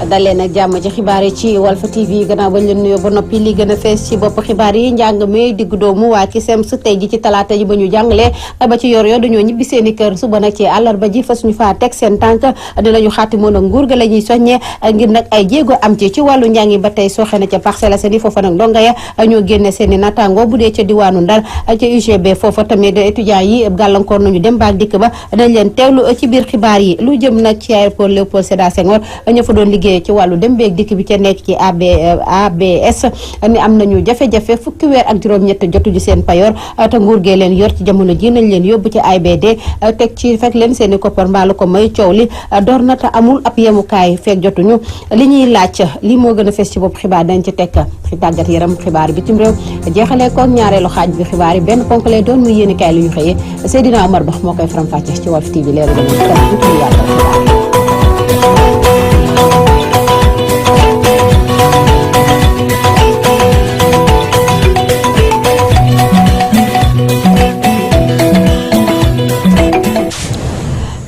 dalee nag jàmm ci xibaar yi ci Walf TV gannaaw bañ leen nuyoo ba noppi li gën a fees ci bopp xibaar yi njàng mi diggu doomu waa CUSEMS tey ji ci talaata ji ba ñu jàngalee ba ci yor dañoo ñibbi seen i kër suba nag ci àllarba ji fas ñu faa teg seen tànk dinañu xaatimoon ak nguur ga la ñuy soññee ngir nag ay jéego am ci wàllu njàng yi ba tey sooxe na ca Parcelles Assainies foofa nag ndonga ya ñoo génne seen i nattaango bu dee ca diwaanu Ndar ca UGB foofa tamit étudiants yi gàllankoor nañu dem baak dikk ba dañ leen teewlu ci biir xibaar yi lu jëm nag ci aéroport Léopold Sédar Senghor ña fa doon liggéey ci wàllu dem beeg dikk bi ca nekk ci ABS ni am nañu jafe-jafe fukki weer ak juróom-ñett jotuju seen payoor te nguur gee leen yor ci jamono ji nañ leen yóbbu ci AIBD teg ci fekk leen seen i koppar mbaalu ko may coow li door na te amul ab yemukaay fekk jotuñu li ñuy laaj li moo gën a fees ci bopp xibaar dañ ci teg tàggat yaram xibaar bitim réew jeexalee ko ñaareelu xaaj bi xibaar yi benn ponk lay doon muy yéeni kaay lu ñu xëyee Seydina Omar Ba moo koy faram-fàcce ci Walf TV leeru dañu yaatal xibaar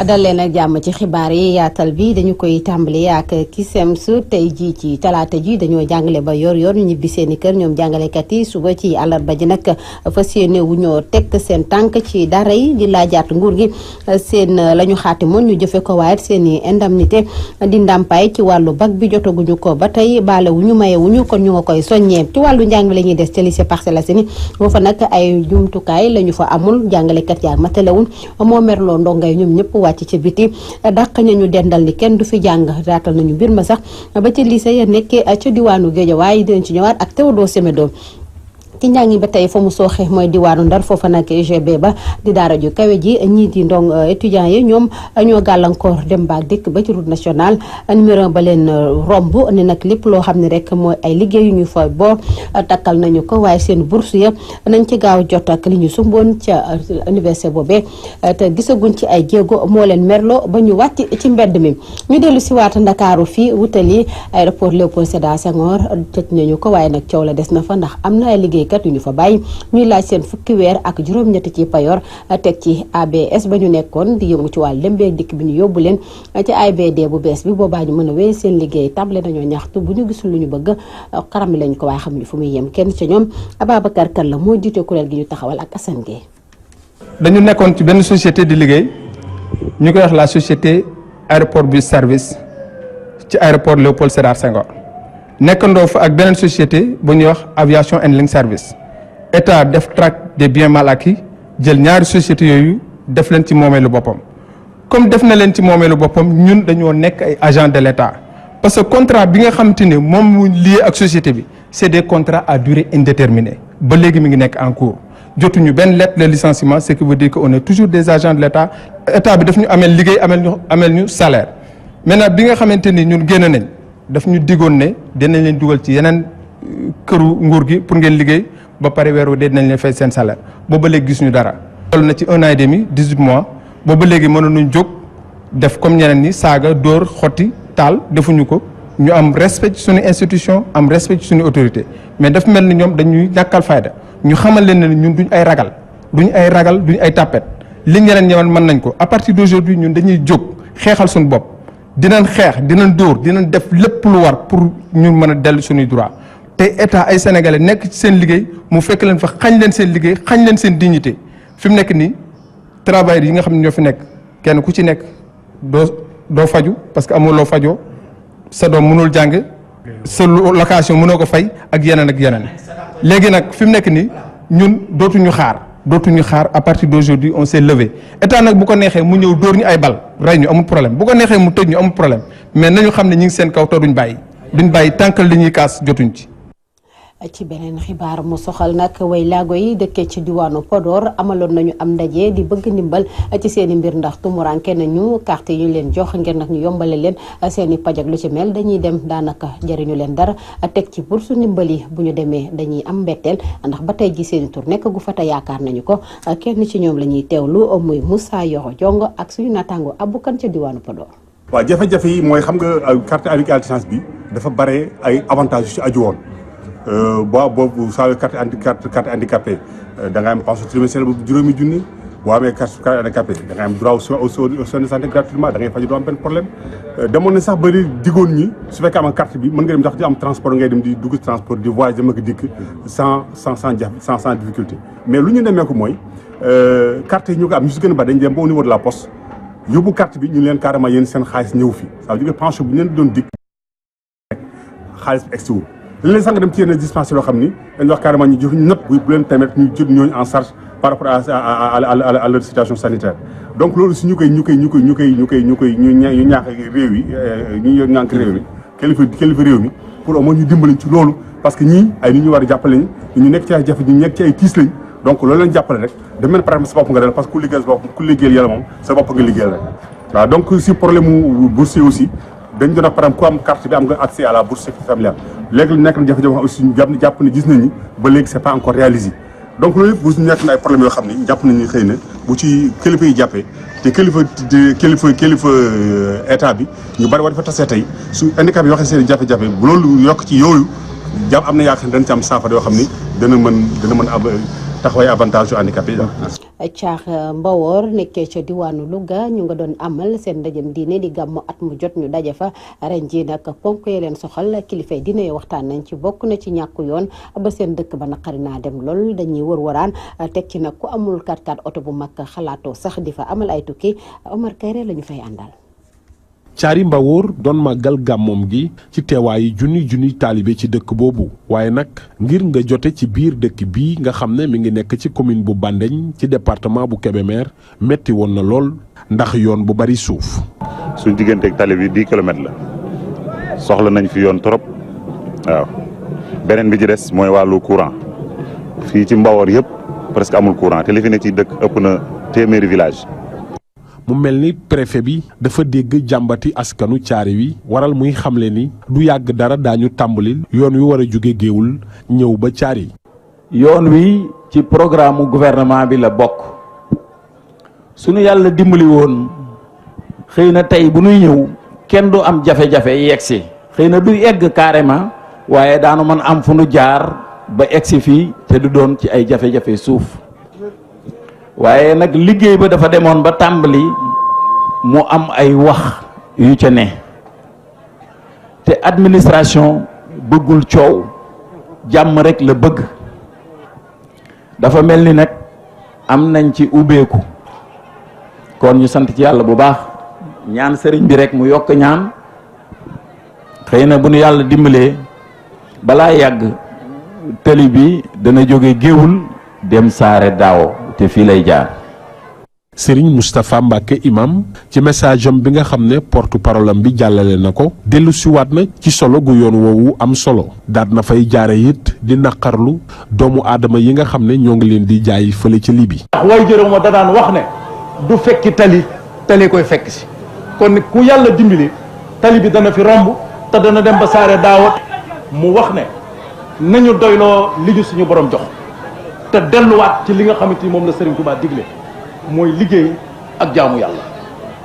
dal leen ak jàmm ci xibaar yi yaatal bi dañu koy tàmbali ak CUSEMS tey jii ci talaata ji dañoo jàngale ba yor ñu ñibbi seen i kër ñoom jàngalekat yi suba ci àllarba ji nag fas yéene wu ñoo teg seen tànk ci dara yi di laajaat nguur gi seen la ñu xaatimoon ñu jëfe ko waaye seen i indemnité di ndàmpaay ci wàllu bac bi jotaguñu ko ba tey baale wu ñu maye wu ñu kon ñu nga koy soññee ci wàllu njàng la ñuy des ca lycée Parcelles Assainies foofa nag ay jumtukaay la ñu fa amul jàngalekat yaa matalewuñ moo merloo ndongay ñoom ñëpp ci biti dàq ñu dendal ni kenn du fi jàng daatal nañu mbir ma sax ba ci lycée ya nekkee ca diwaanu Guédiawaye dinañ ci ñëwaat ak Théodore Semedo ci njàng yi ba tey fa mu sooxe mooy diwaanu Ndar foofa nag UGB ba di daara ju kawe ji ñii di ndong étudiants yi ñoom ñoo gàllankoor dem baak dikk ba ci route nationale numéro ba leen romb ne nag lépp loo xam ne rek mooy ay liggéey yu ñu fa boo takkal nañu ko waaye seen bourse ya nañ ci gaaw jot ak li ñu sumboon ca université boobee te gisaguñ ci ay jéego moo leen merloo ba ñu wàcc ci mbedd mi ñu dellu si waat Ndakaaru fii wutali aéroport Léopold Sédar Senghor tëj nañu ko waaye nag coow la des na fa ndax am na ay liggéey kat yu ñu fa bàyyi ñuy laaj seen fukki weer ak juróom-ñett ci payoor teg ci ABS ba ñu nekkoon di yëngu ci wàllu dem beeg dikk bi ñu yóbbu leen ci AIBD bu bees bi boobaa ñu mën a wéy seen liggéey table nañoo ñaxtu bu ñu gisul lu ñu bëgg xarami lañ ko waaye xamuñu fu muy yem kenn ca ñoom Ababacar Kane la moo jiite kuréel gi ñu taxawal ak Assane Gueye. dañu nekkoon ci benn société di liggéey ñu koy wax la société aéroport bus service ci aéroport Léopold Sédar Senghor. nekkandoo fa ak beneen société bu ñuy wax aviation handling service état def traque des biens mal acquis jël ñaari sociétés yooyu def leen ci moomeelu boppam comme def na leen ci moomeelu boppam ñun dañoo nekk ay agent de l'état parce que contrat bi nga xamante ne moom mu lié ak société bi c'est des contrats à durée indéterminée ba léegi mi ngi nekk en cours jotuñu benn lettre de licenciement ce qui veut dire que on est toujours des agents de l'état état bi daf ñu ameel liggéey ameel ñu salaire maintenant bi nga xamante ni ñun génn nañ daf ñu digoon ne dinañ leen dugal ci yeneen këru nguur gi pour ngeen liggéey ba pare weeru dee dinañ leen fay seen salaire booba léegi gis ñu dara. loolu na ci 1 an et demi 18 mois booba léegi mënuñu jóg def comme ñeneen ñi saaga dóor xotti taal defuñu ko ñu am respect ci suñu institution am respect ci suñu autorité mais daf mel ni ñoom dañuy ñàkkal fayda ñu xamal leen ne ñun duñ ay ragal duñ ay tàppet li ñeneen ñëwan mën nañ ko à partir d'aujourd'hui ñun dañuy jóg xeexal suñu bopp. dinañ xeex dinañ dóor dinañ def lépp lu war pour ñu mën a dellu suñuy droit te état ay sénégalais nekk ci seen liggéey mu fekk leen fa xañ leen seen liggéey xañ leen seen dignité fi mu nekk nii travailleurs yi nga xam ne ñoo fi nekk kenn ku ci nekk doo faju parce que amul loo fajoo sa doom mënul jàng sa location mënoo ko fay ak yeneen léegi nag fi mu nekk nii ñun dootuñu xaar à partir d'aujourd'hui on s'est levé état nag bu ko neexee mu ñëw dóor ñu ay bal rey ñu amul problème bu ko neexee mu tëj ñu amul problème mais nañu xam ne ñi ngi seen kaw te duñ bàyyi tant que li ñuy kaas jotuñ ci. ci beneen xibaar mu soxal nag way laago yi dëkkee ci diwaanu Podor amaloon nañu am ndaje di bëgg ndimbal ci seen i mbir ndax tumuranke nañu carte yi ñu leen jox ngir nag ñu yombale leen seen i paj ak lu ci mel dañuy dem daanaka jëriñu leen dara teg ci bourse ndimbal yi bu ñu demee dañuy am mbetteel ndax ba tey ji seen i tur nekk gu fa te yaakaar nañu ko kenn ci ñoom la ñuy teewlu muy Moussa Yoro Jongo ak suñu naataango Aboukan ca diwaanu Podor. waaw jafe-jafe yi mooy xam nga carte d'identité bi dafa bare ay avantages yu ci aju woon. boobu saa carte handicapé da nga am pension trimestrielle bu juróomi junni boo amee carte handicapé da ngay am droit au soins de santé gratuitement da ngay faju doo am benn problème demoon na sax bëri digoon ñi su fekkee am carte bi mën nga dem ndax di am transport ngay dem di dugg transport di voyage dem ak dikk sans difficulté mais lu ñu nemmeeku mooy carte yi ñu ko am ñu si gën a bari dañ dem ba au niveau de la poste yóbbu carte bi ñu leen carrément yéen seen xaalis ñëw fi ça veut dire que pension bu ñu leen doon dikk xaalis bi egsiwul li leen sax nga dem ci yenn dispensaires yoo xam ni dañu wax carrément ñu jox ñu nëpp bu leen permettre ñu jël ñooñu en charge par rapport à leur situation sanitaire donc loolu si ñu ñaax réew yi ñu ñànk réew mi kilifa réew mi pour au moins ñu dimbali ci loolu parce que ñii ay nit ñu war a jàppale ñu nekk ci ay jafe ñu nekk ci ay tiis lañ donc loolu leen jàppale rek da mel par exemple sa bopp nga dal parce que ku liggéeyal yàlla moom sa bopp nga liggéeyal rek waaw donc si problème mu boursier aussi dañ doon par exemple ku am carte bi am nga accès à la bourse sécurité familiale léegi nekk na jafe-jafe aussi ñu jàpp ne gis nañ ni ba léegi c'est pas encore réalisé donc loolu yëpp bu nekk na ay problèmes yoo xam ni jàpp nañ ni xëy na bu ci kilifa yi jàppee te kilifa état bi ñu bari war dafa tasee tey su handicap yi waxee seen jafe-jafe bu loolu yokk ci yooyu jàpp am na yaakaar dañ ci am saafara yoo xam ni dana mën ab taxawaay avantage yu handicapé yi. Caax Mbawoor nekkee ca diwaanu Louga ñu nga doon amal seen ndajem diine di gàmmu at mu jot ñu daje fa ren jii nag ponk yi leen soxal kilifay diine waxtaan nañ ci bokk na ci ñàkku yoon ba seen dëkk ba naqari naa dem lool dañuy wër-wëraan teg ci nag ku amul 4x4 oto bu mag xalaatoo sax di fa amal ay tukki Omar Kayre la ñu fay àndal. Caari Mbawoor doon màggal gàmmoom gi ci teewaayu junni taalibe ci dëkk boobu waaye nag ngir nga jote ci biir dëkk bii nga xam ne mi ngi nekk ci commune bu Bandeñ ci département bu Kébémer metti woon na lool ndax yoon bu bari suuf. suñ digganteeg tali bi 10 kilomètres la soxla nañ fi yoon trop waaw beneen bi ci des mooy wàllu courant fii ci Mbawoor yëpp presque amul courant te li fi ne ci dëkk ëpp na téeméeri village. mu mel ni préfet bi dafa dégg jàmbati askanu caari wi waral muy xamle ni du yàgg dara daañu tàmbalil yoon wi war a jóge Géewul ñëw ba caari. yoon wi ci programme gouvernement bi la bokk suñu yàlla dimbali woon xëy na tey bu nuy ñëw kenn du am jafe-jafe yegsi xëy na du egg carrément waaye daanu mën am fu nu jaar ba egsi fii te du doon ci ay jafe-jafe suuf. waaye nag liggéey ba dafa demoon ba tàmbali mu am ay wax yu ca ne te administration bëggul coow jàmm rek la bëgg dafa mel ni nag am nañ ci ubbeeku kon ñu sant ci yàlla bu baax ñaan sëriñ bi rek mu yokk ñaan xëy na bu nu yàlla dimbalee balaa yàgg tëli bi dana jóge Géewul dem Saare Daawo te fii lay jaar. Serigne Moustapha Mbacke imam ci message am bi nga xam ne porte parole am bi jàllale na ko dellu siwaat na ci solo gu yoon woowu am solo daat na fay jaare it di naqarlu doomu aadama yi nga xam ne ñoo ngi leen di jaay fële ci Libi. ndax way jërëm ma da daan wax ne du fekki tali koy fekk si kon ku yàlla dimbali tali bi dana fi romb te dana dem ba Saare Daawo mu wax ne nañu doyloo li ñu suñu borom jox. te delluwaat ci li nga xamante ni moom la Serigne Touba digle mooy liggéey ak jaamu yàlla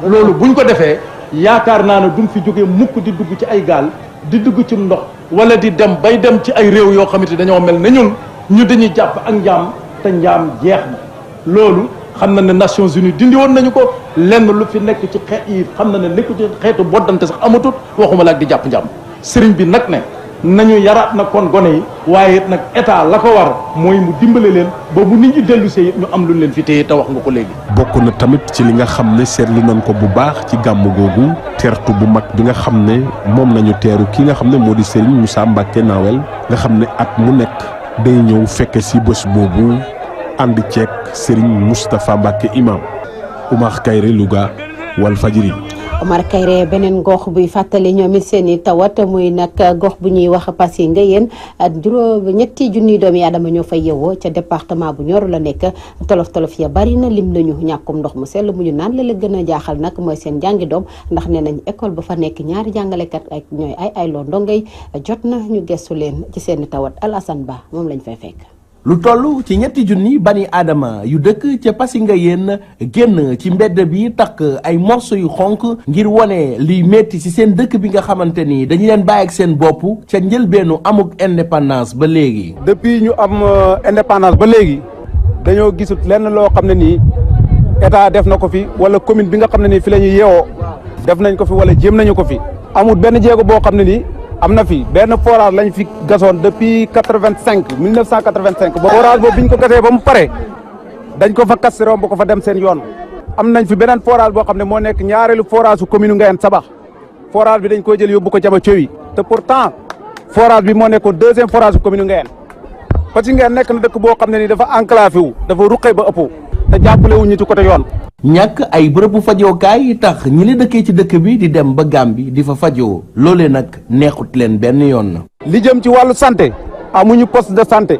loolu buñ ko defee yaakaar naa ne duñ fi jógee mukk di dugg ci ay gaal di dugg ci ndox wala di dem bay dem ci ay réew yoo xamante dañoo mel ne ñun ñu dañuy jàpp ak njaam te njaam jeex na loolu xam na ne Nations Unies dindi woon nañu ko lenn lu fi nekk ci xeet yi xam na ne nekku ci xeetu boddante sax amatut waxuma la ak di jàpp njaam Serigne bi nag ne nañu yaraat na kon gone yi waaye nag état la ko war mooy mu dimbale leen ba bu nit ñi dellu see ñu am luñ leen fi téye te wax nga ko léegi. bokk na tamit ci li nga xam ne seetlu nañ ko bu baax ci gàmm googu teertu bu mag bi nga xam ne moom nañu teeru ki nga xam ne moo di Serigne Moussa Mbacke Nawel nga xam ne at mu nekk day ñëw fekke si bés boobu ànd ceeg Serigne Moustapha Mbacke imam Oumar Kayre Louga Walfadjri. Omar Kayre beneen gox buy fàttali ñoom it seen i tawat muy nag gox bu ñuy wax Passy nga yéen ñetti junniy doomi aadama ñoo fay yewoo ca département bu Nioro la nekk tolof-tolof ya bari na lim nañu ñàkkum ndox mu sell mu ñu naan la gën a jaaxal nag mooy seen jàngi doom ndax nee nañ école ba fa nekk ñaari jàngalekat ak ñooy ay loo ndongay jot na ñu gestu leen ci seen i tawat Alassane Ba moom lañ fay fekk. lu toll ci ñetti junni bani aadama yu dëkk ca Passy nga yéen génn ci mbedd bi takk ay morso yu xonk ngir wone liy metti ci seen dëkk bi nga xamante ni dañu leen bàyyi ak seen bopp ca njëlbeenu amuk indépendance ba léegi. depuis ñu am indépendance ba léegi dañoo gisut lenn loo xam ne nii état def na ko fi wala commune bi nga xam ne nii fi la ñuy yeewoo def nañ ko fi wala jéem nañu ko fi amul benn jéego boo xam ne nii am na fi benn forage lañ fi gasoon depuis 1985 ba forage boobu bi ñu ko gasee ba mu pare dañ ko fa kas romb ko fa dem seen yoon am nañ fi beneen forage boo xam ne moo nekk ñaareelu forage su commune Ngayène Sabax forage bi dañ koy jël yóbbu ko Jaba Thioyi te pourtant forage bi moo nekkoon deuxième forage su commune Ngayène parce que Ngayène nekk na dëkk boo xam ne nii dafa enclavé wu dafa ruqee ba ëpp te jàppale wu ñu ci côté yoon. ñàkk ay bërëbu fajookaay yi tax ñi la dëkkee ci dëkk bi di dem ba Gàmbi di fa fajoo loolee nag neexut leen benn yoon. li jëm ci wàllu santé amuñu poste de santé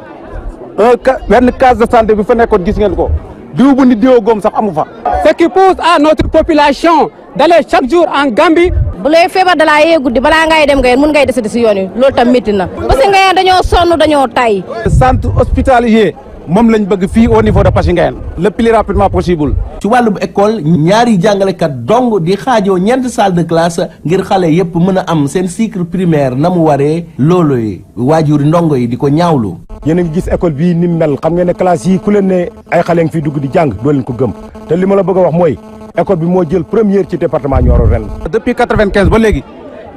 benn case de santé bi fa nekkoon gis ngeen ko diw bu nit diwoo góom sax amu fa. Ce qui pousse à notre population d'aller chaque jour en Gambie. bu lay feebar dalaa yee guddi balaa ngay dem Ngayène mun ngay desati si yoon yi loolu tam métti na parce que Ngayène dañoo sonn dañoo tay. centre hospitalier moom lañ bëgg fii au niveau de Passy Ngayène le plus rapidement possible. ci wàllum école ñaari jàngalekat dong di xaajoo ñeent salle de classe ngir xale yépp mën a am seen cycle primaire na mu waree loolu waajuri ndongo yi di ko ñaawlu. yéen a ngi gis école bii ni mel xam ngeen ne classe yi ku leen ne ay xale ngi fi dugg di jàng doo leen ko gëm te li ma la bëgg a wax mooy école bi moo jël première ci département Nioro ren. depuis 95 ba léegi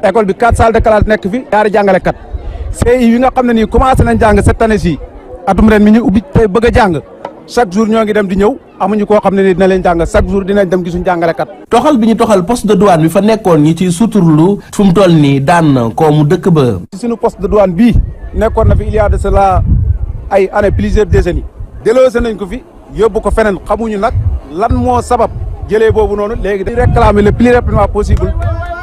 école bi 4 salles de classe nekk fi ñaari jàngalekat CI yi nga xam ne nii commencé nañ jàng cette année ci atum ren mi ñu ubbi tey bëgg a jàng chaque jour ñoo ngi dem di ñëw amuñu koo xam ne ni dina leen jàng chaque jour dinañ dem gisuñ jàngalekat. toxal bi ñu toxal poste de douane bi fa nekkoon ñi ci suturlu fu mu toll nii daan na koomu dëkk ba. ci suñu poste de douane bii nekkoon na fi il y a de cela ay années plusieurs décennies délosé nañ ko fi yóbbu ko feneen xamuñu nag lan moo sabab jëlee boobu noonu léegi dañuy réclamer le plus rapidement possible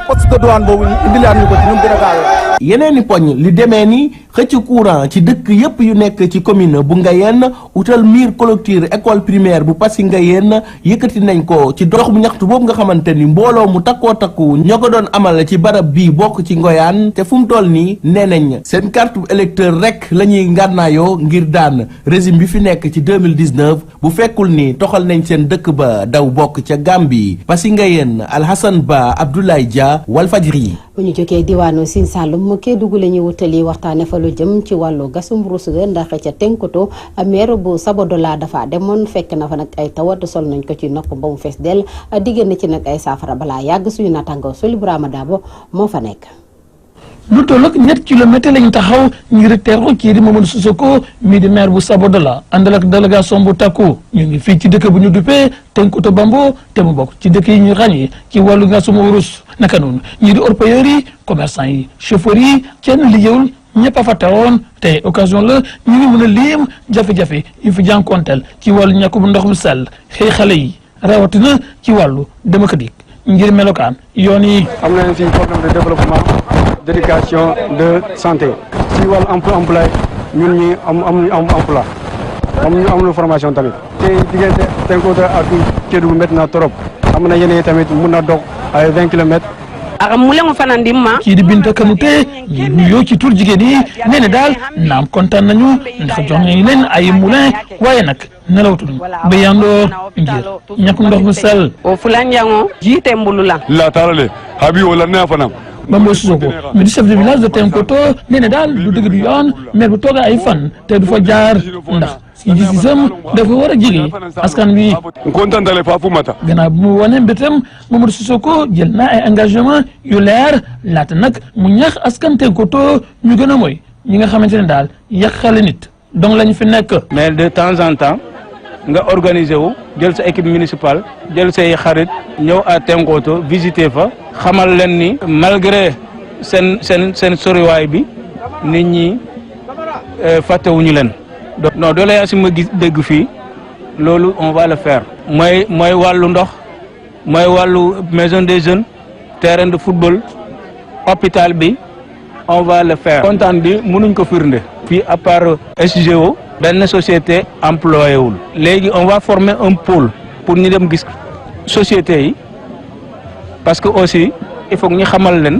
poste de douane boobu ñu indilaat ñu ko ci ñu gën a gaawee. yeneeni poñ li demee ni xëcc courant ci dëkk yépp yu nekk ci commune bu Ngayène utal mur clôture école primaire bu Passy Ngayène yëkkati nañ ko ci dox bu ñaxtu boobu nga xamante ni mbooloo mu takkoo takku ñoo ko doon amal ci barab bii bokk ci Ngoyane te fu mu toll nii nee nañ seen carte électeur rek la ñuy ngànnaayoo ngir daan régime bi fi nekk ci 2019 bu fekkul ni toxal nañ seen dëkk ba daw bokk ca Gambie Passy Ngayène Alhassane Ba Abdoulaye Dia Walfadjri. bu ñu jógee diwaanu Sine Saloum Kédougou la ñuy wutali waxtaane fa lu jëm ci wàllu gasum ruus ga ndax ca Tenkoto maire bu Sabodola dafa demoon fekk na fa nag ay tawat sol nañ ko ci nopp ba mu fees dell diggante ci nag ay saafara balaa yàgg suñu naataango Soli Brahima Dabo moo fa nekk. lu tolloog ñett kilomètre lañ taxaw ngir teeru kii di Mamadou Sissoko mii di maire bu Sabodola àndal ak délégation bu takku ñu ngi fii ci dëkk bu ñu duppee Tenkoto Bambo te mu bokk ci dëkk yi ñu ràññee ci wàllu gasum ruus naka noonu ñii di orpailleurs yi commerçant yi chauffeurs yi kenn liggéeyul ñëpp a fa teewoon te occasion la ñu ngi mën a lim jafe-jafe yu fi jànkonteel ci wàllu ñàkk bu ndox mu sell xëy xale yi rawatina ci wàllu dem ak dikk ngir melokaan yoon yi. am nañu fi programme de développement d'éducation de santé si wàllu emploi ñun ñi amuñu emploi amuñu formation tamit te diggante Tenkoto ak Kédougou métti na trop am na yeneen tamit mun na dox ay 20 kilomètres. kii di Binta Kanouté ñu nuyoo ci tur jigéen yi nee na daal naam kontaan nañu ndax jox nañu leen ay moulin waaye nag nelawtuñu ba yandoor ngir ñàkk ndox mu sell. Bambo Sissoko mi di chef de village de Tenkoto nee na daal du dëgg du yoon maire bu toogee ay fan te du fa jaar ndax si gis-gisam dafa war a jege askan wi. gannaaw bu mu wane mbétam Mamadou Sissoko jël na ay engagement yu leer laata nag mu ñaax askan Tenkoto ñu gën a mooy ñi nga xamante ne daal yàqale nit donc lañu fi nekk. mais de temps en temps nga organiser wu jël sa équipe municipale jël say xarit ñëw à Tenkoto visiter fa xamal leen ni malgré seen soriwaay bi nit ñi fàttewuñu leen. non doléance ma gis dégg fii loolu on va le faire. mooy wàllu ndox mooy wàllu maison des jeunes terrain de football hôpital bi on va le faire. kontaan bi mënuñ ko firnde. fii à part SGO. benn société employé wul. léegi on va former un pôle pour ñu dem gis société yi parce que aussi il faut ñu xamal leen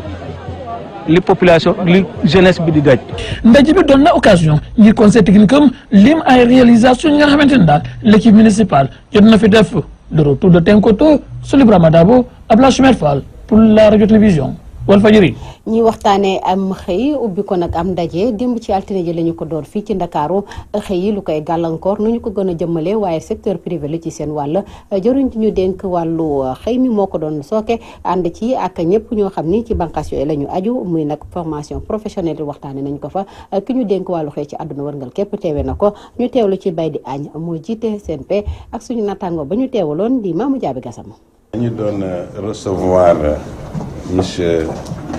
li population li jeunesse bi di daj. ndaje bi doon na occasion ngir conseil technique am lim ay réalisation yi nga xamante ne daal l'équipe municipale jot na fi def de retour de Tenkoto Soli Brahima Dabo Abdoulaye Choumer Fall pour la radio télévision Walfadjri. ñi waxtaanee am xëy ubbi ko nag am ndaje démb ci altine ji la ñu ko door fii ci Ndakaaru xëy yi lu koy gàllankoor nu ñu ko gën a jëmmalee waaye secteur privé la ci seen wàll jëruñ ci ñu dénk wàllu xëy mi moo ko doon sooke ànd ci ak ñëpp ñoo xam ni ci bànqaas yooyu la ñu aju muy nag formation professionnelle waxtaane nañ ko fa ki ñu dénk wàllu xëy ci àdduna wërngal képp teewe na ko ñu teewlu ci bay di añ moo jiite CNP ak suñu nattaango ba ñu teewaloon di Mamou Diaby Gassama. dañu doon recevoir monsieur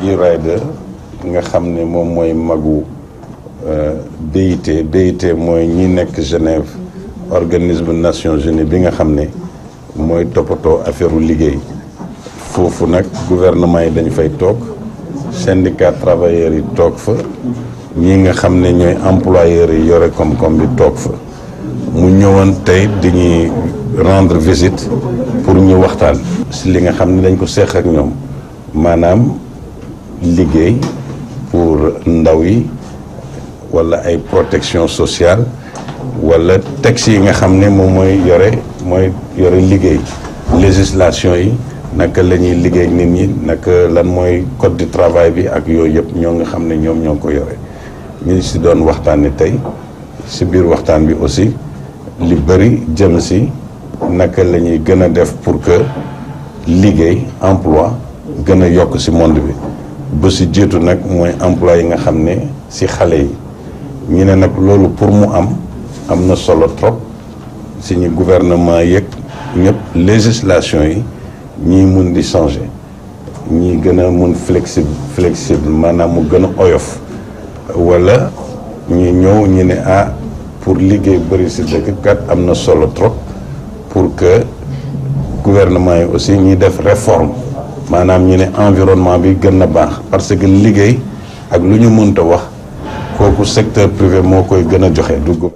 Guy Ryder nga xam ne moom mooy magu DIT mooy ñi nekk Genève organisme Nations Unies bi nga xam ne mooy toppatoo affaire u liggéey foofu nag gouvernement yi dañu fay toog syndicat travailleurs yi toog fa ñi nga xam ne ñooy employeurs yi yore koom-koom bi toog fa mu ñëwoon tey di ñuy rendre visite pour ñu waxtaan si li nga xam ne dañ ko seex ak ñoom maanaam liggéey pour ndaw yi wala ay protection sociale wala texte yi nga xam ne moom mooy yore liggéey législation yi naka la ñuy liggéey nit ñi naka lan mooy code du travail bi ak yooyu yëpp ñoo nga xam ne ñoom ñoo ko yore ñu si doon waxtaanee tey si biir waxtaan bi aussi li bëri jëm si naka la ñuy gën a def pour que liggéey emploi gën a yokk si monde bi ba si jiitu nag mooy emploi yi nga xam ne si xale yi ñu ne nag loolu pour mu am na solo trop si ñu gouvernement yeeg ñëpp législation yi ñii mun di changer ñii gën a mun flexible maanaam mu gën a oyof wala ñu ñëw ñu ne pour liggéey bëri si dëkk kat am na solo trop pour que gouvernement yi aussi ñuy def réforme maanaam ñu ne environnement bi gën na baax parce que liggéey ak lu ñu mënta wax kooku secteur privé moo koy gën a joxe dugg.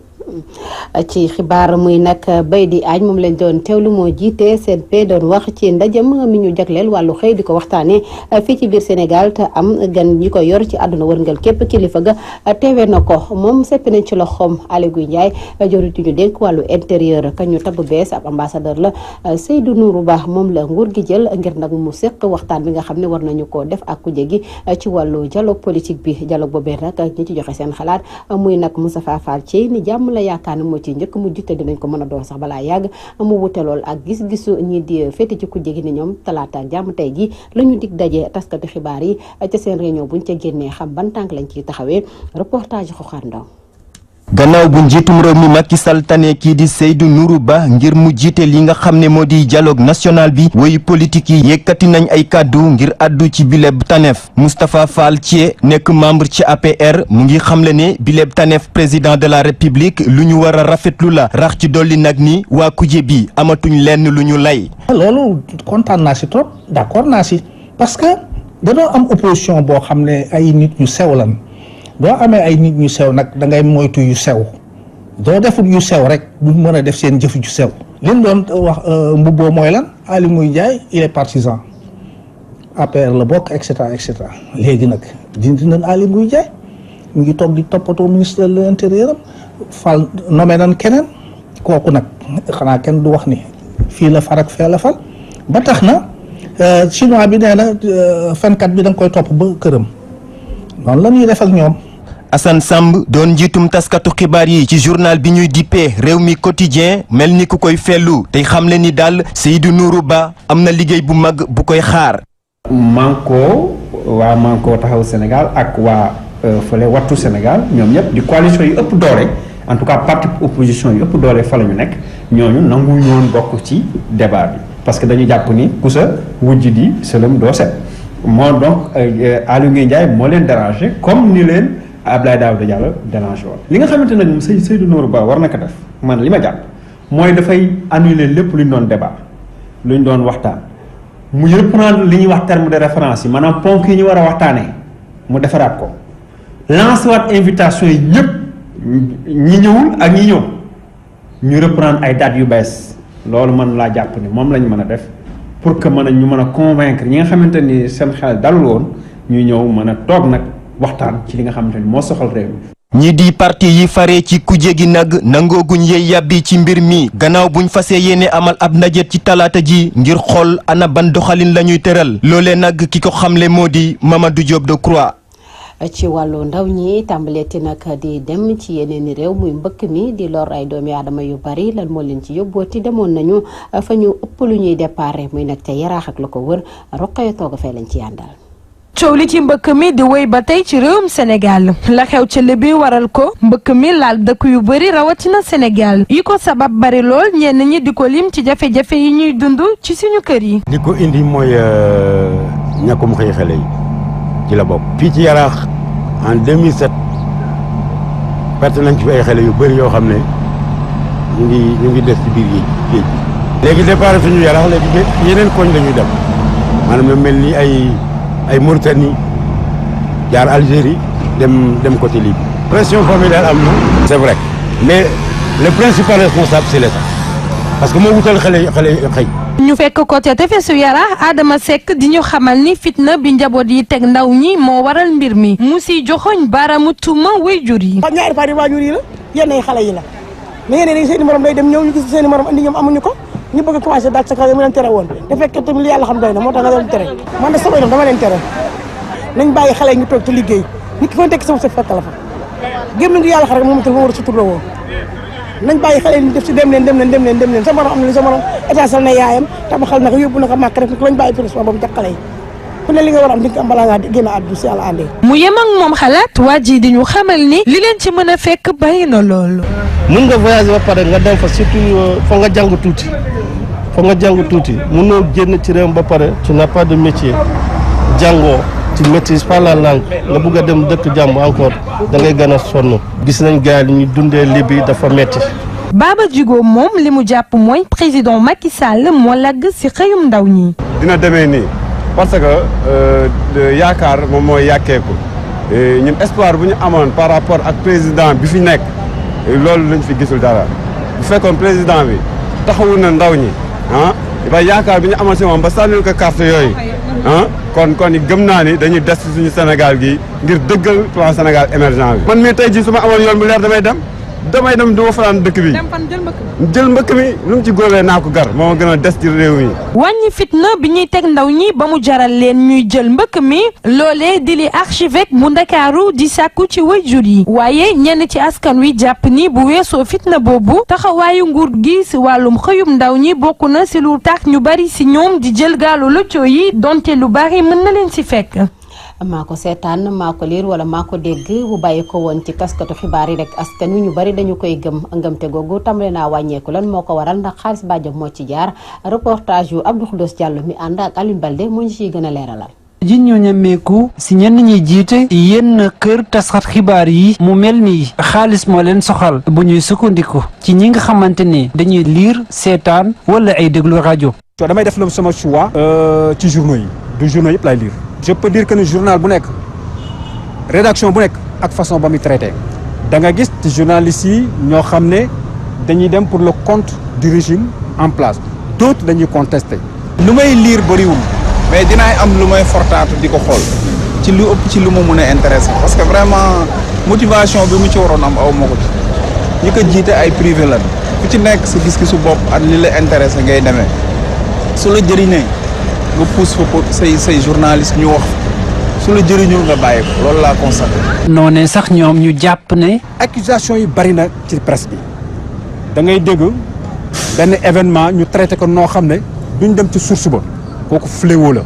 ci xibaar muy nag bay di aaj moom lañ doon teewlu moo jiite CNP doon wax ci ndajam mi ñu jagleel wàllu xëy di ko waxtaanee fii ci biir Sénégal te am gan ñi ko yor ci àdduna wërngal képp kilifa ga teewee na ko moom seppi nañ ci loxoom Aly Ngouille Ndiaye joriti ñu dénk wàllu intérieur ka ñu tabb bees ab ambassadeur la Seydou Nourou Ba moom la nguur gi jël ngir nag mu séq waxtaan bi nga xam ne war nañu ko def ak kuje gi ci wàllu dialogue politique bi dialogue boobee nag ñi ci joxe seen xalaat muy nag Moustapha Fall ci ni jàmm la yaakaar ne moo ci njëkk mu jiite dinañ ko mën a doon sax balaa yàgg mu wute lool ak gis-gisu ñi di féete ci kujje gi ni ñoom talaata ak jàmm tey ji la ñu dig daje taskati xibaar yi ca seen réunion buñ ca génnee xam ban tànk lañ ciy taxawee reportage Xoxaar Ndaw. gannaaw bu njiitum réew mi Macky Sall tane kii di Seydou Nourou Ba ngir mu jiite li nga xam ne moo di dialogue national bi woyu politique yi yëkkati nañ ay kàddu ngir addu ci bileb taneef Moustapha Fall Thié nekk membre ci APR mu ngi xamle ne bileb taneef président de la république lu ñu war a rafetlu la rax ci dolli nag ni waa kuje bi amatuñ lenn lu ñu lay. loolu kontaan naa si trop d'accord naa si parce que dañoo am opposition boo xam ne ay nit ñu sew lan doo amee ay nit ñu sew nag da ngay moytu yu sew doo deful yu sew rek duñ mën a def seen jëf ju sew liñ doon wax mbubboo mooy lan Aly Ngouille Ndiaye il est partisan APR la bokk et cetera léegi nag dindi nañ Aly Ngouille Ndiaye mu ngi toog di toppatoo ministre de l'intérieur am fal nommé nañ keneen kooku nag xanaa kenn du wax ni fii la far ak fee la fal ba tax na chinois bi nee na fenkat bi da nga koy topp ba këram noonu la ñuy def ak ñoom. Assane Samb doon njiitum taskatu xibaar yi ci journal bi ñuy dippee réew mi quotidien mel ni ku koy fellu tey xamle ni daal Seydou Nourou Ba am na liggéey bu mag bu koy xaar. waa Manko taxaw Sénégal ak waa fële wattu Sénégal ñoom ñëpp di coalition yu ëpp doole en tout cas parti opposition yu ëpp doole fa la ñu nekk ñooñu nangu ñoon bokk ci débat bi parce que dañu jàpp ni ku sa wujj di sëlëm doo set moo donc Aly Ngouille Ndiaye moo leen dérangé comme ni leen Abdoulaye Daouda Diallo dérangé woon li nga xamante nag Seydou Nourou Ba war na ko def man li ma jàpp mooy dafay annuler lépp lu ñu doon débat lu ñu doon waxtaan mu reprendre li ñuy wax terme de référence yi maanaam ponk yi ñu war a waxtaanee mu defaraat ko lancer waat invitation yi ñëpp ñi ñëwul ak ñi ñëw ñu reprendre ay dates yu bees loolu man laa jàpp ni moom la ñu mën a def pour que ñu mën a convaincre ñi nga xamante ni seen xel dalul woon ñu ñëw mën a toog nag waxtaan ci li nga xamante ni moo soxal réew mi. ñi di parti yi fare ci kuje gi nag nangooguñ yey yàbbi ci mbir mi gannaaw buñ fasee yéene amal ab ndaje ci talaata ji ngir xool ana ban doxalin la ñuy tëral loolee nag ki ko xamle moo di Mamadou Diop Decroix. ci wàllu ndaw ñi tàmbaleeti nag di dem ci yeneen i réew muy mbëkk mi di lor ay doomi aadama yu bari lan moo leen ci yóbbooti demoon nañu fa ñu ëpp lu ñuy déparé muy nag ca Yaraax ak la ko wër Roqaya Tooga fay lañ ci yàndal. coow li ci mbëkk mi di wéy ba tey ci réewum Sénégal la xew ci li bi waral ko mbëkk mi laal dëkk yu bëri rawatina Sénégal yi ko sabab bari lool ñenn ñi di ko lim ci jafe-jafe yi ñuy dund ci suñu kër yi. li ko indi mooy ñàkkum xëy xale yi ci la bokk. fii ci Yaraax en 2007 perte nañ ci fi ay xale yu bëri yoo xam ne ñu ngi des ci biir géej gi. léegi départ suñu Yaraax léegi yeneen koñ la ñuy dem maanaam lu mel ni ay Mauritanie jaar Algérie dem côté Libye. pression familiale am na. c'est vrai mais le principal responsable c'est l'État parce que moo wutal xale xëy. ñu fekk ko ca tefesu Yaraax Adama Seck di ñu xamal ni fitna bi njaboot yi teg ndaw ñi moo waral mbir mi mu siy joxoñ baaraamu tuuma waajur yi. ñaari parti waajur yi la yenn ay xale yi la mais yeneen yi seen i morom day dem ñëw ñu gis seen i morom andi ñoom amuñu ko ñu bëgg a commencé daal sa kaw yi mu leen tere woon te fekk tamit li yàlla xam doy na moo tax nga leen tere man de sama doom dama leen tere nañ bàyyi xale yi ñu toog ci liggéey nit ki fa tekk sama sa fekk la fa gémmiñ gi yàlla xam rek moom itam war a suturloo woon nañ bàyyi xale yi ñu def si dem leen sa morom am na li sa morom état sal na yaayam tabaxal na ko yóbbu na ko màkk rek lañ bàyyi financement boobu jox xale yi ku ne li nga war a am di nga am balaa ngaa génn àdduna si yàlla àndee. mu yem ak moom xalaat waa ji di ñu xamal ni li leen ci mën a fekk bari na loolu. mun nga voyager ba pare nga dem fa surtout fa nga jàng tuuti mënoo génn ci réew ba pare tu n'as pas de métier jàngoo tu maîtrises pas la langue nga bugg a dem dëkk jàmm encore da ngay gën a sonn gis nañ gars yi ñu dundee Libye dafa metti. Baba Djigo moom li mu jàpp mooy président Macky Sall moo lagg ci xëyum ndaw ñi. dina demee nii parce que yaakaar moom mooy yàkkeeku ñun espoir bu ñu amoon par rapport ak président bi fi nekk loolu lañ fi gisul dara bu fekkoon président bi taxawu na ndaw ñi ba yaakaar bi ñu amoon si moom ba sànnil ko carte yooyu kon gëm naa ni dañuy des suñu Sénégal gi ngir dëggal plan Sénégal émergent bi. man mii tey jii su ma amoon yoon bu leer damay dem du ma fanaan dëkk bi jël mbëkk mi lu mu ci góobee naa ko gar moo gën a des ci réew mi. wàññi fitna bi ñuy teg ndaw ñi ba mu jaral leen ñuy jël mbëkk mi loolee di li archevêque bu Ndakaaru di sàkku ci waajur yi waaye ñenn ci askan wi jàpp ni bu weesoo fitna boobu taxawaayu nguur gi si wàllum xëyum ndaw ñi bokk na si lu tax ñu bari si ñoom di jël gaalu lëccoo yi donte lu bari mën na leen si fekk. maa ko seetaan maa ko liir wala maa ko dégg bu bàyyi ko woon ci taskatu xibaar yi rek askan wi ñu bari dañu koy gëm ngëmte googu tàmbale naa wàññeeku lan moo ko waral ndax xaalis bàjjo moo ci jaar reportage yu Abdou Khoudoss Diallo mi ànd ak Alioune Balde moo ñu ciy gën a leeralal. ji ñu ñemeeku si ñenn ñi jiite yenn kër tasxat xibaar yi mu mel ni xaalis moo leen soxal bu ñuy sukkandiku ci ñi nga xamante ni dañuy liir seetaan wala ay déglu rajo. damay def sama choix ci journaux yi du journaux yëpp laay lire. je peux dire que ne journal bu nekk rédaction bu nekk ak façon ba muy traité da nga gis ci journalistes yi ñoo xam ne dañuy dem pour le compte du régime en place d'autres dañuy contester. lu may lire bëriwul mais dinaay am lu may fortaatu di ko xool ci lu ëpp ci lu ma mun a intéressé parce que vraiment motivation bi mu ci waroon am aw ma ko ci ñi ko jiite ay privé la ku ci nekk sa gis-gisu bopp ak li la intéressé ngay demee su la jëriñee nga pousse fa pour say journaliste ñu wax su la jëriñul nga bàyyi ko loolu laa constaté. noonee sax ñoom ñu jàpp ne. accusation yi bari na ci presse bi da ngay dégg benn événement ñu traité ko noo xam ne duñ dem ci source ba kooku fléau la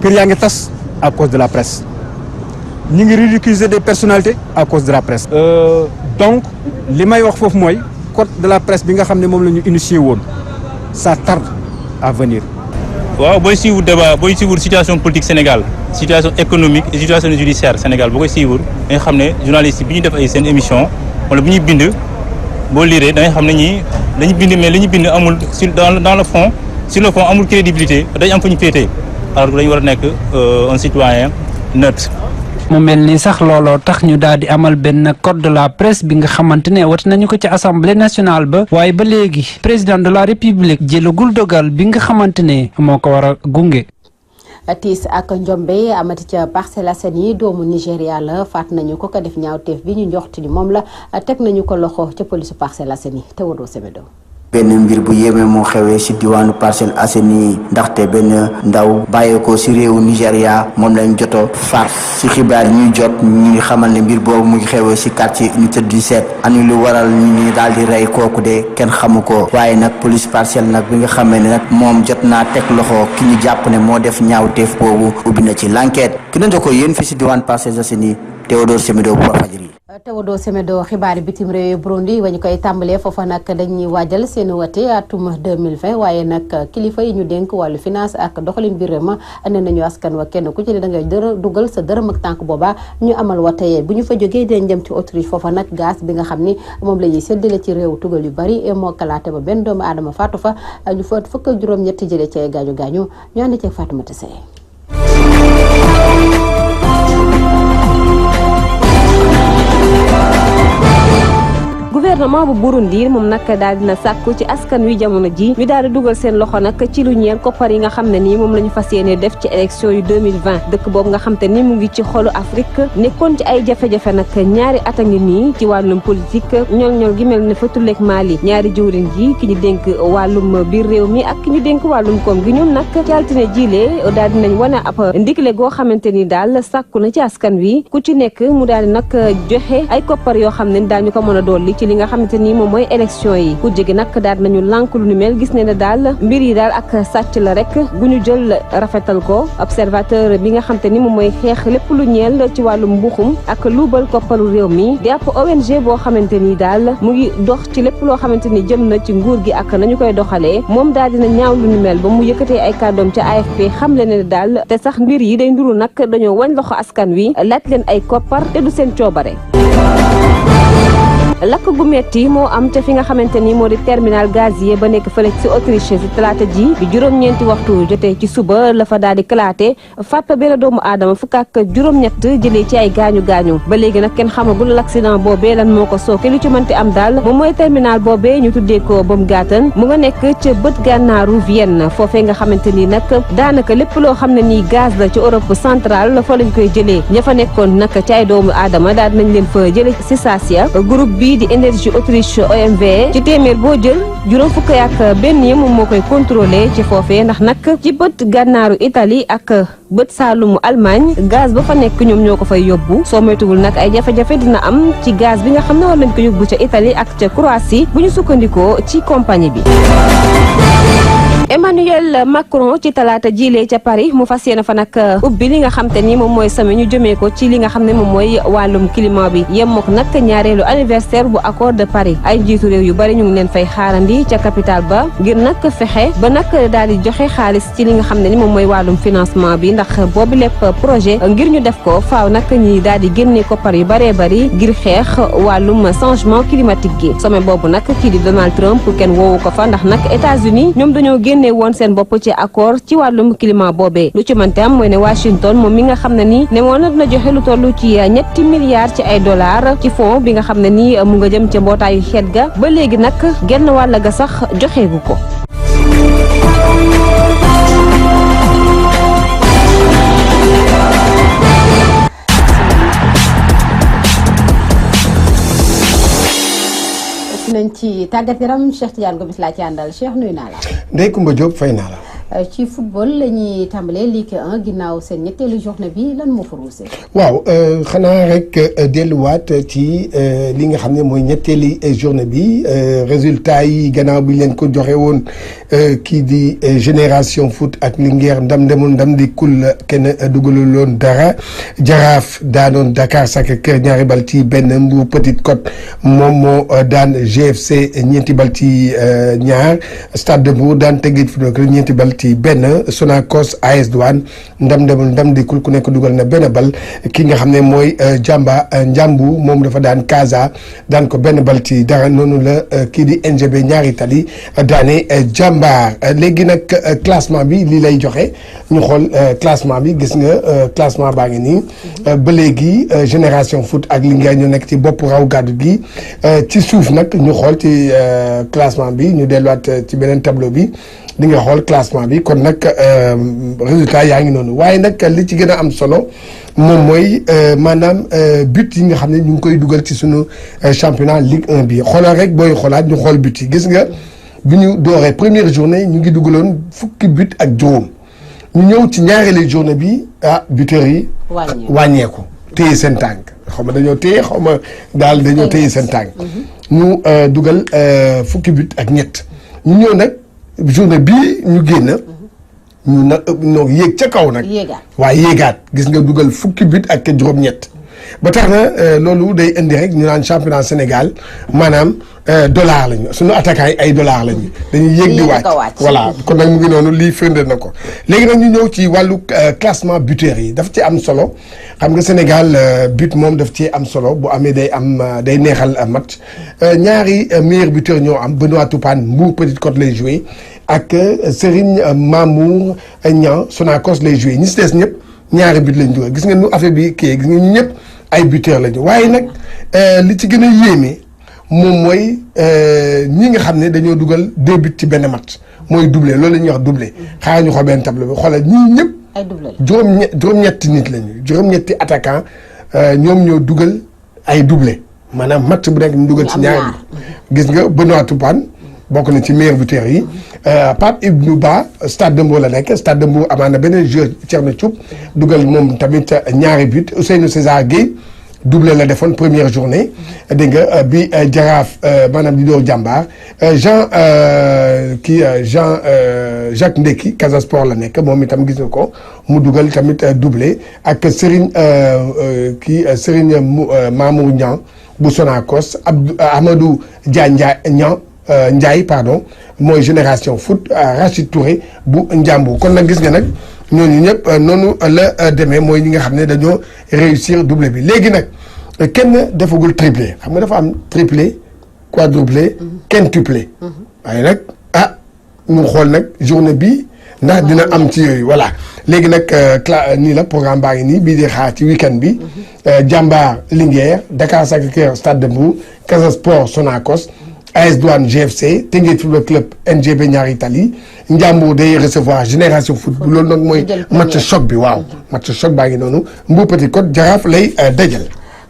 kër yaa ngi tas à cause de la presse ñu ngi ridiculiser des personnalités à cause de la presse. donc li may wax foofu mooy code de la presse bi nga xam ne moom la ñu initié woon ça tarde à venir. waaw booy suivre débat booy suivre situation politique Sénégal situation économique et situation judiciaire Sénégal boo koy suivre da nga xam ne journaliste bi ñu def ay seen émission wala bu ñuy bind boo liiree da nga xam ne ñii dañu bind mais li ñu bind amul dans le fond sur le fond amul crédibilité dañu am fu ñu féetee alors que dañu war a nekk un citoyen neutre. mu mel ni sax looloo tax ñu daal di amal benn code de la presse bi nga xamante ne wat nañu ko ci assemblée nationale ba waaye ba léegi président de la république jëlagul dogal bi nga xamante ne moo ko war a gunge. tiis ak njombe amati ca Parcelles Assainies doomu Nigéria la faat nañu ko def ñaawteef bi ñu njoxti ni moom la teg nañu ko loxo ca polisu Parcelles Assainies Théodore Semedo. benn mbir bu yéeme moo xewee ci diwaanu Parcelles Assainies ndaxte benn ndaw bàyyeekoo ci réewu Nigéria moom lañ joto faat ci xibaar yi ñuy jot ñu ngi xamal ne mbir boobu mu ngi xewee ci quartier unité 17 ani lu waral ñu ni daal di rey kooku de kenn xamu ko waaye nag police Parcelles nag bi nga xamee ne nag moom jot naa teg loxo ki ñu jàpp ne moo def ñaawteef boobu ubbi na ci l'enquête ki na ko yéen fi ci diwaan Parcelles Assainies Théodore Semedo bu Walfadjri. Théodore Semedo xibaari bitim réew Burundi wa ñu koy tàmbalee foofa nag dañuy waajal seen wate atum 2020 waaye nag kilifa yi ñu dénk wàllu finance ak doxalin bi réew ma nee nañu askan wa kenn ku ci ne da ngay dugal sa dërëm ak tànk booba ñu amal wate bu ñu fa jógee dañ jëm ci Autriche foofa nag gaz bi nga xam ni moom la ñuy séddale ci réew tugal yu bari moo kalaate ba benn doomu aadama faatu fa ñu fa fukk ak juróom-ñetti jëlee ci gaañu gaañu ñu ànd ci Fatoumata Seye. gouvernement bu Burundi moom nag daal dina sàkku ci askan wi jamono ji ñu daal di dugal seen loxo nag ci lu ñeel koppar yi nga xam ne nii moom la ñu fas yéene def ci élection yu 2020 dëkk boobu nga xam te ni mu ngi ci xolu Afrique nekkoon ci ay jafe-jafe nag ñaari at a ngi nii ci wàllum politique ñol-ñol gi mel ne fa tulleeg Mali ñaari jëwriñ ji ki ñu dénk wàllum biir réew mi ak ki ñu dénk wàllum koom gi ñoom nag ci altine jilee daal dinañ wane ab ndigle goo xamante ni daal sàkku na ci askan wi ku ci nekk mu daal di nag joxe ay koppar yoo xam ne daañu ko mën a dolli ci li nga xamante ni moom mooy élection yi ku jege nag daal nañu lànk lu ni mel gis ne ne daal mbir yi daal ak sàcc la rek gu ñu jël rafetal ko observateur bi nga xamante ni moom mooy xeex lépp lu ñeel ci wàllum mbuxum ak luubal koppalu réew mi di ab ONG boo xamante ni daal mu ngi dox ci lépp loo xamante ni jëm na ci nguur gi ak nañu koy doxalee moom daal dina ñaaw lu ni mel ba mu yëkkatee ay kàddoom ca AFP xam le ne daal te sax mbir yi day nduru nag dañoo wañ loxo askan wi laaj leen ay koppar te du seen coobare. lakk gu metti moo am te fi nga xamante ni moo di terminal gazier ba nekk fële ci Autriche ci talaata ji bi juróom-ñeenti waxtu jotee ci suba la fa daal di kalaate faat fa benn doomu aadama fukk ak juróom-ñett jëlee ci ay gaañu-gaañu ba léegi nag kenn xamagul l'accident boobee lan moo ko sooke lu ci mënti am daal moom mooy terminal boobee ñu tuddee ko Baumgarten mu nga nekk ca bët gànnaaru Vienne foofee nga xamante ni nag daanaka lépp loo xam ne nii gaz la ci Europe centrale fa lañ koy jëlee ña fa nekkoon nag ci ay doomu aadama daal nañ leen fa jëlee ci Sasia groupe bi di énergie Autriche OMV ci téeméer boo jël juróom fukk ak benn yi moom moo koy contrôlé ci foofee ndax nag ci bët gànnaaru Italie ak bët saalumu Allemagne gaz ba fa nekk ñoom ñoo ko fay yóbbu soo moytuwul nag ay jafe-jafe dina am ci gaz bi nga xam ne war nañ ko yóbbu ca Italie ak ca Croatie bu ñu sukkandikoo ci compagnie bi. Emmanuel Macron ci talaata jilee ca Paris mu fas yéene fa nag ubbi li nga xam te ni moom mooy sommet ñu jëmee ko ci li nga xam ne moom mooy wàllum climat bi yemmook nag ñaareelu anniversaire bu accord de Paris ay njiitu réew yu bari ñu ngi leen fay xaarandi ca capitale ba ngir nag fexe ba nag daal di joxe xaalis ci li nga xam ne ni moom mooy wàllum financement bi ndax boobu lépp projet ngir ñu def ko faaw nag ñi daal di génne koppar yu baree bari ngir xeex wàllum changement climatique gi sommet boobu nag kii di Donald Trump kenn woowu ko fa ndax nag États-Unis ñoom dañoo génne woon seen bopp ci accord ci wàllum climat boobee lu ci mënte am mooy ne Washington moom mi nga xam ne nii ne woon na dina joxe lu toll ci ñetti milliards ci ay dollars ci fond bi nga xam ne nii mu nga jëm ca mbootaayu xeet ga ba léegi nag genn wàll ga sax joxeegu ko. nañ ci tàggat yaram Cheikh Tidiane Gomis laa ci àndal Cheikh nuyu naa la. Ndeye Coumba Diop fay naa la. ci football la ñuy tàmbalee Ligue 1 ginnaaw seen ñetteelu journée bi lan moo fa ruusee. waaw xanaa rek delluwaat ci li nga xam ne mooy ñetteeli journée bi résultat yi gannaaw bi leen ko joxe woon kii di Génération Foot ak Linguère ndam demul ndam di kul kenn dugalul woon dara Jaraaf daanoon Dakar Sacré-Cœur ñaari bal ci benn Mbour Petite Côte moom moo daan GFC ñeenti bal ci ñaar Stade de Mbour daan Teungueth Football ñeenti bal ci benn Sonacos AS Douane ndam demul ndam di kul ku nekk dugal na benn bal ki nga xam ne mooy Njambu moom dafa daan Casa daan ko benn bal ci dara noonu la kii di NGB ñaari tali daane Jàmbaar léegi nag classement bi lii lay joxe ñu xool classement bi gis nga classement baa ngi nii ba léegi Génération Foot ak Linguère ñu nekk ci bopp raw gàddu gi ci suuf nag ñu xool ci classement bi ñu delluwaat ci beneen tableau bi di nga xool classement bi bi kon nag résultat yaa ngi noonu waaye nag li ci gën a am solo moom mooy maanaam but yi nga xam ne ñu ngi koy dugal ci sunu championnat Ligue 1 bi xoolal rek booy xoolaat ñu xool but yi gis nga bi ñu dooree première journée ñu ngi dugaloon fukki but ak juróom ñu ñëw ci ñaareelu journée bi buteurs yi wàññeeku téye seen tànk xaw ma dañoo téye xaw ma daal dañoo téye seen tànk ñu dugal fukki but ak ñett ñu ñëw nag journée bii ñu génn ñu nag ñoo yéeg ca kaw nag waaye yéegaat gis nga dugal fukki but ak juróom-ñett ba tax na loolu day indi rek ñu naan championnat Sénégal maanaam dollar lañu suñu attaquant yi ay dollar lañu dañuy yéeg di wàcc voilà kon nag mu ngi noonu lii firnde na ko léegi nag ñu ñëw ci wàllu classement buteur yi daf ci am solo xam nga Sénégal but moom daf ci am solo bu amee day neexal match ñaari meilleur buteur ñoo am Benoît Toupane Mbour Petite Côte lay joué ak Serigne Mamour Niang Sonacos lay joué ñi si des ñëpp ñaari but lañ dugal gis nga nu affaire bi kii gis nga ñu ñëpp ay buteur lañu waaye nag li ci gën a yéeme moom mooy ñi nga xam ne dañoo dugal 2 buts ci benn match mooy doublé loolu la ñuy wax doublé xaaral ñu xool benn tableau bi xoolal ñii ñëpp juróom-ñetti nit lañu juróom-ñetti attaquant ñoom ñoo dugal ay doublé maanaam match bu nekk ñu dugal ci ñaari gis nga Benoît Toupane bokk na ci meilleur buteur yi Pape Ibnou Ba Stade de Mbour la nekk Stade de Mbour amaan na beneen joueur Thierno Thioub dugal moom tamit ñaari but Ousseynou César Gueye doublé la defoon première journée dégg nga bi Jaraaf maanaam di door jàmbaar Jacques Ndeki Casa Sport la nekk moom itam gis nga ko mu dugal tamit doublé ak Serigne Serigne Mamour Niang bu Sonacos Amadou Ndiaye pardon mooy génération foot Rachid Touré bu Njàmbur kon nag gis nga nag ñooñu ñëpp noonu la demee mooy ñi nga xam ne dañoo réussir doublé bi léegi nag kenn defagul triplé xam nga dafa am triplé quadruplé quintuplé waaye nag ñu xool nag journée bi ndax dina am ci yooyu voilà léegi nag nii la programme baa ngi nii bii di xaar ci week-end bi Jàmbaar Linguère Dakar Sacré-Cœur Stade de Mbour Casa Sport Sonacos AS Douane GFC Teungueth Football Club NGB Ñaari Tali Njàmbur day recevoir Génération Foot bu loolu nag mooy match choc bi waaw match choc baa ngi noonu Mbour Petite Côte Jaraaf lay dajal.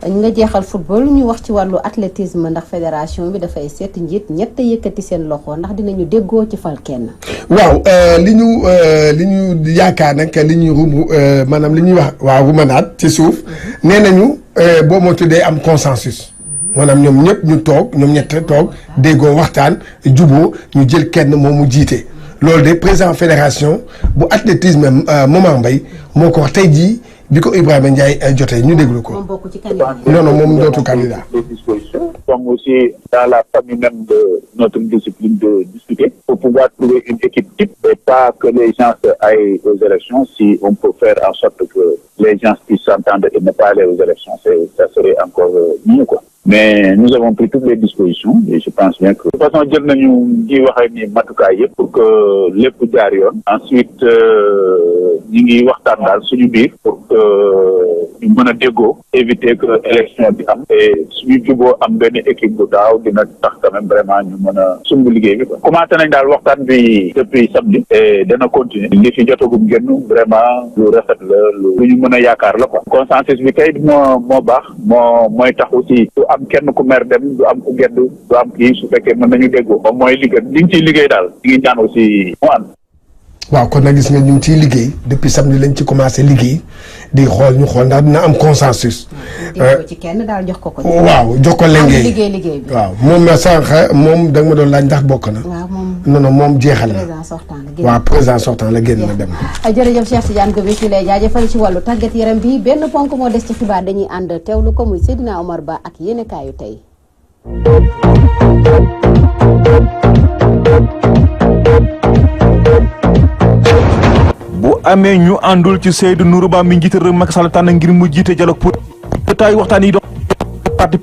nga jeexal football ñu wax ci wàllu athlétisme ndax fédération bi dafay seet njiit ñett yëkkati seen loxo ndax dinañu déggoo ci fal kenn. waaw li ñu yaakaar nag li ñuy maanaam li ñuy wax waaw rumanaat ci suuf nee nañu boo moo tuddee am consensus. maanaam ñoom ñëpp ñu toog ñoom ñett toog déggoo waxtaan juboo ñu jël kenn moom mu jiite loolu de président fédération bu athlétisme Momar Mbaye moo ko wax tey jii bi ko Ibrahima Ndiaye jotee ñu déglu ko. non non moom dootu candidat. Les dispositions sont aussi dans la famille même de notre discipline de discuter pour pouvoir trouver une équipe type et pas que les gens aillent aux élections. Si on peut faire en sorte que les gens puissent s'entendre et ne pas aller aux élections, ça serait encore mieux quoi. Mais nous avons pris toutes les dispositions et je pense bien que de toute façon jël nañu ñuy waxee ni matukaay yëpp pour que lépp jaar yoon. Ensuite ñu ngi waxtaan daal suñu biir pour que ñu mën a déggoo éviter que élection bi am et suñu juboo am benn équipe bu daaw dina tax quand même vraiment ñu mën a sumb liggéey bi quoi. Commencé nañ daal waxtaan bi depuis samedi et dana continuer li fi jotagum génn vraiment lu rafet la lu ñu mën a yaakaar la quoi. Consensus bi kay moo baax mooy tax aussi du am kenn ku mer dem du am ku gedd du am kii su fekkee mën nañu déggoo moom mooy liggéey li ñu ciy liggéey daal di ngi ñaan aussi mu ànd. waaw kon nag gis nga ñu ngi ciy liggéey depuis samedi lañ ci commencé liggéey di xool ñu xool ndax dina am consensus. déggoo ci kenn daal jox ko ko. waaw jox ko liggéey liggéey bi. waaw moom na sànq moom da nga ma doon laaj ndax bokk na. waaw moom non moom jeexal na. président sortant la génn. waaw président sortant la génn na dem. jërëjëf Cheikh Tidiane Gomis fi lay jaajëfal ci wàllu tàggat yaram bi benn ponk moo des ci xibaar dañuy ànd teewlu ko muy Seydina Omar Ba ak yéenekaayu tey. bu amee ñu àndul ci Seydou Nourou Ba mi njiital réew Macky Sall tànn ngir mu jiite dialogue pour tay waxtaan yi doon parti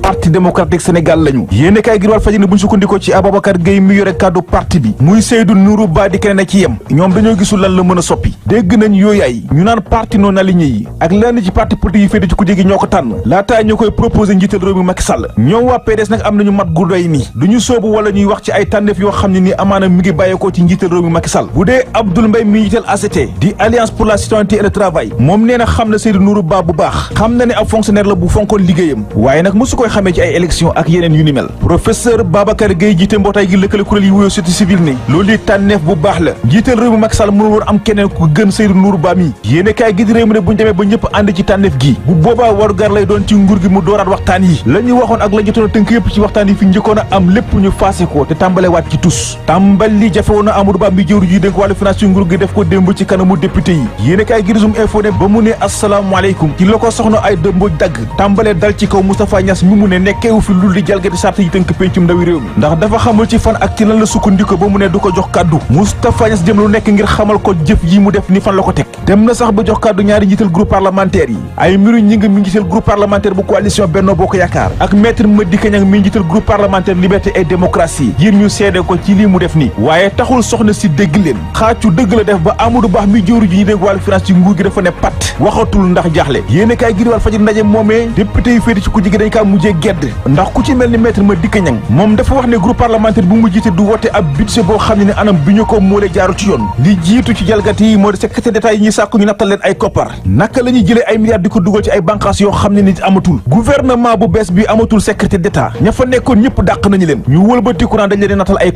parti démocratique Sénégal lañu yéene kaay gi Walf Fadjri ne bu ñu sukkandikoo ci Ababacar Gueye mi yore kàddu parti bi muy Seydou Nourou Ba di keneen a ci yem ñoom dañoo gisul lan la mën a soppi dégg nañ yooyu ay ñu naan parti non aligné yi ak lenn ci parti politique yi féete ci ku jégi ñoo ko tànn laataa ñu koy proposé njiital réew mi Macky Sall ñoom waa PDS nag am nañu mat gu doy nii duñu soobu wala ñuy wax ci ay tànneef yoo xam ne ni amaana mi ngi bàyyeekoo ci njiital réew mi Macky Sall bu dee Abdoul Mbaye mi njiital ACT di Alliance pour la citoyenneté et le travail moom nee na xam na Seydou Nourou Ba bu baax xam na ne ab fonctionnaire la bu fonkoon liggéeyam waaye nag mosu koy xamee ci ay élection ak yeneen yu ni mel professeur Babacar Gueye jiite mbootaay gi lëkkale kuréel yi wuyoo société civile ni loolu di tànneef bu baax la njiital réew mi Macky Sall mënul woon am keneen ku gën Seydou Nourou Ba mi yéene kaay gi di réew mi ne bu ñu demee ba ñëpp ànd ci tànneef gi bu boobaa warugar lay doon ci nguur gi mu dooraat waxtaan yi la ñu waxoon ak la jotoon a tënk yëpp ci waxtaan yi fi njëkkoon a am lépp ñu faase ko te tàmbale waat ci tus tàmbali jafe woon na Amadou Ba mi jëwru ji dénk wàllu finance ci nguur gi def ko démb ci kanamu député yi yéene kaay gi di Zoom info ne ba mu ne asalaamaaleykum ci la ko soxna ay dëmbooj dagg tàmbalee dal ci kaw Moustapha Niass mi mu ne nekkeewu fi lul di jalgati sart yi tënk péncum ndawi réew mi ndax dafa xamul ci fan ak ci lan la sukkandiko ba mu ne du ko jox kàddu Moustapha Niass jëm lu nekk ngir xamal ko jëf yi mu def ni fan la ko teg dem na sax ba jox kàddu ñaari njiital groupe parlementaire yi ay mbiru ñi ngi mi njiital groupe parlementaire bu coalition Benno Bokk Yaakaar ak maître Madické Niang mi njiital groupe parlementaire liberté et démocratie ngir ñu seede ko ci lii mu def ni waaye taxul soxna si dégg leen xaacu dëgg la def ba Amadou Ba mi jëwru ji ñu dégg wàllu finance ci nguur gi dafa ne pat waxatul ndax jaaxle yéene kaay gi Walf Fadjri ndaje moomee député yu féeti ci ku jigi dañ kaa mujjee gedd ndax ku ci mel ni maître Madické Niang moom dafa wax ne groupe parlementaire bu mu jiite du wote ab budget boo xam ne anam bi ñu ko moolee jaaru ci yoon li jiitu ci jalgati yi moo di secrétaire d'état yi ñuy sàkku ñu nattal leen ay koppar naka la ñuy jëlee ay milliards di ko dugal ci ay bànqaas yoo xam ne nit amatul gouvernement bu bees bi amatul secrétaire d'état ña fa nekkoon ñëpp dàq nañu leen ñu wëlbati courant dañ leen di nattal ay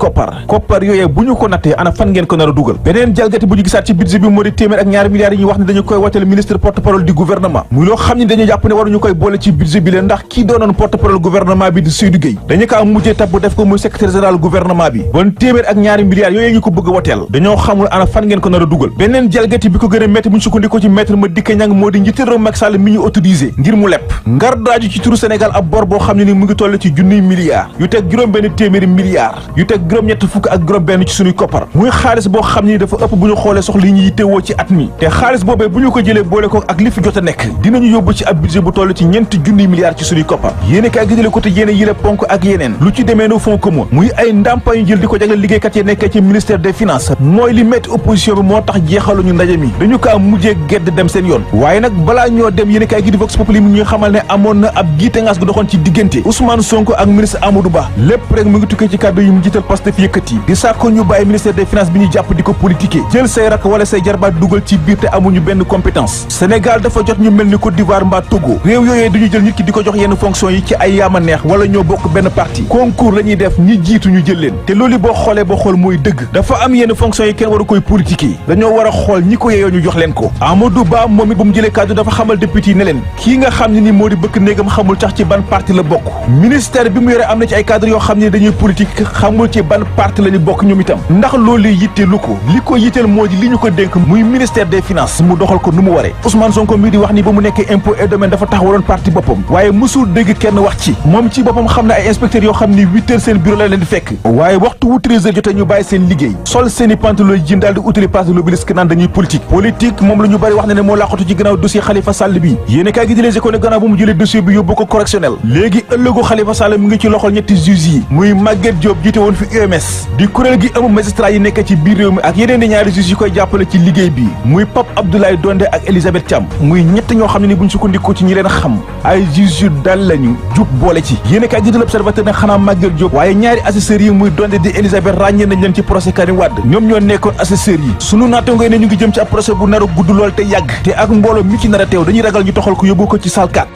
koppar yooyee bu ñu ko nattee ana fan ngeen ko nar a dugal beneen jalgati bu ñu gisaat ci budget bi moo di téeméer ak ñaari milliards yi ñuy wax ne dañu koy woteel ministre porte-parole du gouvernement muy loo xam ne dañu jàpp ne waruñu koy boole ci budget bi leen ndax kii doonoon porte-parole gouvernement bi di Seydou Gueye dañu kaa mujjee tab bu def ko muy secrétaire général gouvernement bi bon téeméer ak ñaari milliards yooyee ñu ko bëgg a woteel dañoo xamul ana fan ngeen ko nar a dugal beneen jalgati bi ko gën a métti bu ñu sukkandikoo ci maître Madické Niang moo di njiital réew Macky Sall mi ñu autorisé ngir mu lepp ngar daaju ci turu Sénégal ab bor boo xam ne ni mu ngi toll ci junniy milliards yu teg juróom benn téeméeri milliards yu teg juróom-ñett fukk ak juróom benn ci suñuy koppar muy xaalis boo xam ne ni dafa ëpp bu ñu xoolee soxla yi ñu yittewoo ci at mi te xaalis boobee bu ñu ko jëlee boole ko ak li fi jot a nekk dinañu yóbbu ci ab budget bu toll ci ñeenti junniy milliards ci suñuy koppar yéene kaay gi jëlee côté yéene yi la ponk ak yeneen lu ci demee no fonds commun muy ay ndàmpaay yu jël di ko jagleel liggéeykat yi nekkee ci ministère des finances mooy li metti opposition bi moo tax jeexaluñu ndaje mi dañu kaa mujjee gedd dem seen yoon waaye nag balaa ñoo dem yéene kaay gi di Vox Populi mi ñuy xamal ne amoon na ab giitangaas gu doxoon ci diggante Ousmane Sonko ak ministre Amadou Ba lépp rek mu ngi tukkee ci kàddu yi mu jiital Pastef yëkkati di sàkko ñu bàyyi ministère des finances bi ñu jàpp di ko politiquer jël say rak wala say jarbaat dugal ci biir te amuñu benn compétence Sénégal dafa jot ñu mel ni Côte d'Ivoire mbaa Togo réew yooyee duñu jël nit ki di ko jox yenn fonction yi ci ay yaama neex wala ñoo bokk benn parti concours la ñuy def ñi jiitu ñu jël leen te loolu boo xoolee ba xool mooy dëgg dafa am yenn fonction yi kenn waru koy politiquer dañoo war a xool ñi ko yeyoo ñu jox leen ko Amadou Ba moom it bu mu jëlee kàddu dafa xamal député yi ne leen kii nga xam ne ni moo di bëkk néegam xamul tax ci ban parti la bokk ministère bi mu yore am na ci ay cadre yoo xam ne dañuy politique xamul ci ban parti la ñu bokk ñoom itam ndax loolu yitteelu ko li ko yitteel moo di li ñu ko dénk muy ministère des finances mu doxal ko nu mu waree Ousmane Sonko mii di wax ni ba mu nekkee impôt et domaine dafa taxawaloon parti boppam waaye mësul dégg kenn wax ci moom ci boppam xam ne ay inspecteurs yoo xam ni 8 heures seen bureau la leen di fekk waaye waxtu wu 13 heures jotee ñu bàyyi seen liggéey sol seen i pantalon yi jin daal di utali place de l'Obélisque naan dañuy politique moom la ñu bari wax ne moo laqatu ci gannaaw dossier Khalifa Sall bi yéene kaay gi di Les Échos ne gannaaw bu mu jëlee dossier bi yóbbu ko correctionnel léegi ëllëgu Khalifa Sall mu ngi ci loxol ñetti juges yi muy Maguette Diop jiite woon fi UMS di kuréel gi ëmb magistrat yi nekk ci biir réew mi ak yeneen di ñaari juges yi koy jàppale ci liggéey bi muy Pape Abdoulaye Donde ak Elisabeth Thiam muy ñett ñoo xam ne ni buñ sukkandikoo ci ñi leen xam ay juges yu dal lañu jub boole ci yéene kaay gi di L'Observateur ne xanaa Maguette Diop waaye ñaari assesseurs yi muy Donde di Elisabeth ràññee nañ leen ci procès Karim Wade ñoom ñoo nekkoon assesseurs yi sunu naatangoo ne ñu ngi jëm ci ab procès bu nar a gudd lool te yàgg te ak mbooloo mi ci nar a teew dañuy ragal ñu toxal ko yóbbu ko ci salle 4.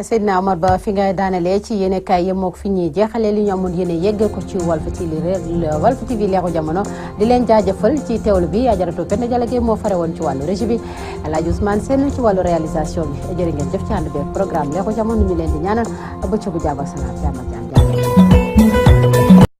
Seydina Omar Ba fi nga daanelee ci yéene kaay yem mook fi ñuy jeexalee li ñu amoon yéene yegg ko ci Walf TV leeru jamono di leen jaajëfal ci teewlu bi ajaratu Penda Jalage moo fare woon ci wàllu régie bi El Hadj Ousmane Sène ci wàllu réalisation bi jërë ngeen jëf ci ànd beeg programme leeru jamono ñu leen di ñaanal bëccëgu jàmm ak salaam